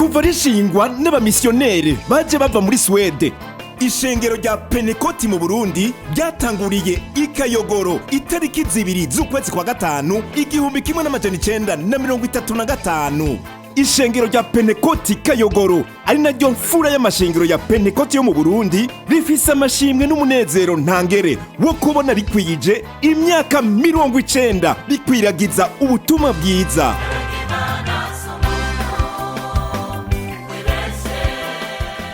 kuva rishingwa n'abamisiyoneri baje bava muri Swede. Ishengero rya Pentecote mu Burundi ryatanguriye i Kayogoro itariki 2 z'ukwezi kwa gatanu 1935. Ishengero rya Pentecote Kayogoro ari naryo mfura y'amashengero ya Pentecote yo mu Burundi rifise amashimwe n'umunezero ntangere wo kubona rikwije imyaka 90 rikwiragiza ubutumwa bwiza.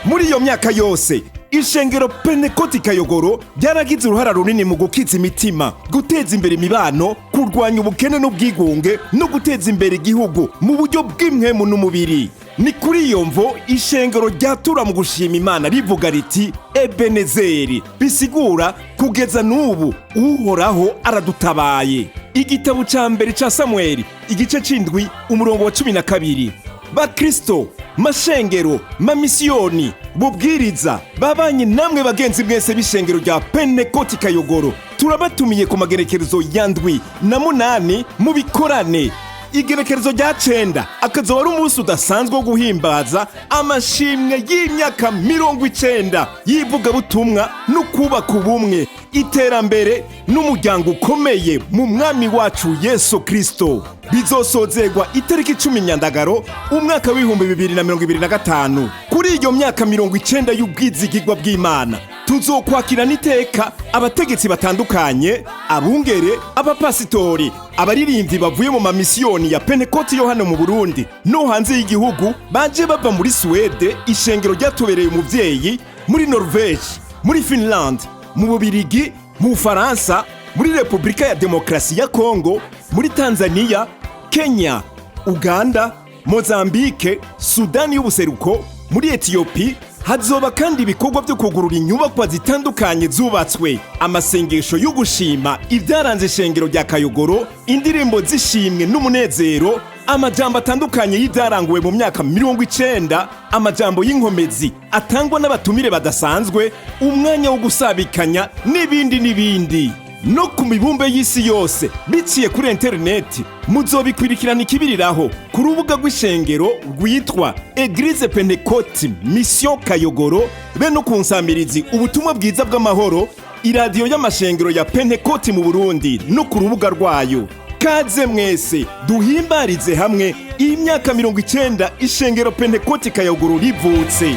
Muri iyo myaka yose ishengero Pentecote Kayogoro ryaragize uruhara runini mu gukiza imitima, guteza imbere imibano, kurwanya ubukene n'ubwigunge no guteza imbere igihugu mu buryo bw'imwemu n'umubiri. Ni kuri iyo mvo ishengero ryatura mu gushima Imana rivuga riti Ebenezeri, bisigura kugeza n'ubu uhoraho aradutabaye. Igitabo ca mbere ca Samueli igice c'indwi umurongo wa 12. Bakristo, mashengero, mamisiyoni, bubwiriza, babanye namwe bagenzi mwese b'ishengero rya Pentecote Kayogoro, turabatumiye ku magerekerezo ya ndwi na munani mu bikorane. Igerekerezo rya 9 akazoba ari umunsi udasanzwe wo guhimbaza amashimwe y'imyaka 90 y'ivugabutumwa no kubaka ubumwe, iterambere n'umuryango ukomeye mu mwami wacu Yesu Kristo. Bizosozegwa itariki 10 Nyandagaro umwaka w'2025. Kuri iyo myaka 90 y'ubwizigirwa bw'Imana tuzokwakira niteka abategetsi batandukanye, abungere, abapasitori, abaririmbyi bavuye mu mamisiyoni ya Pentecote yo hano mu Burundi no hanze y'igihugu baje bava muri Swede, ishengero ryatubereye umuvyeyi, muri Norvege, muri Finland, mu Bubirigi, mu Faransa, muri Republika ya Demokrasi ya Kongo, muri Tanzania, Kenya, Uganda, Mozambique, Sudani y'ubuseruko, muri Ethiopia. Hazoba kandi ibikorwa byo kugurura inyubakwa zitandukanye zubatswe, amasengesho yo gushima ibyaranze ishengero rya Kayogoro, indirimbo zishimwe n'umunezero, amajambo atandukanye y'ibyaranguwe mu myaka 90, amajambo y'inkomezi atangwa n'abatumire badasanzwe, umwanya wo gusabikanya n'ibindi. No ku mibumbe y'isi yose biciye kuri interineti muzobikwirikirana ikibiriraho ku rubuga rw'ishengero rwitwa Eglise Pentecote Mission Kayogoro, be no kunsamirizi ubutumwa bwiza bw'amahoro, iradiyo y'amashengero ya Pentecote mu Burundi no ku rubuga rwayo. Kaze mwese duhimbarize hamwe imyaka 90 ishengero Pentecote Kayogoro rivutse.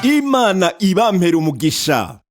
Imana ibampera umugisha.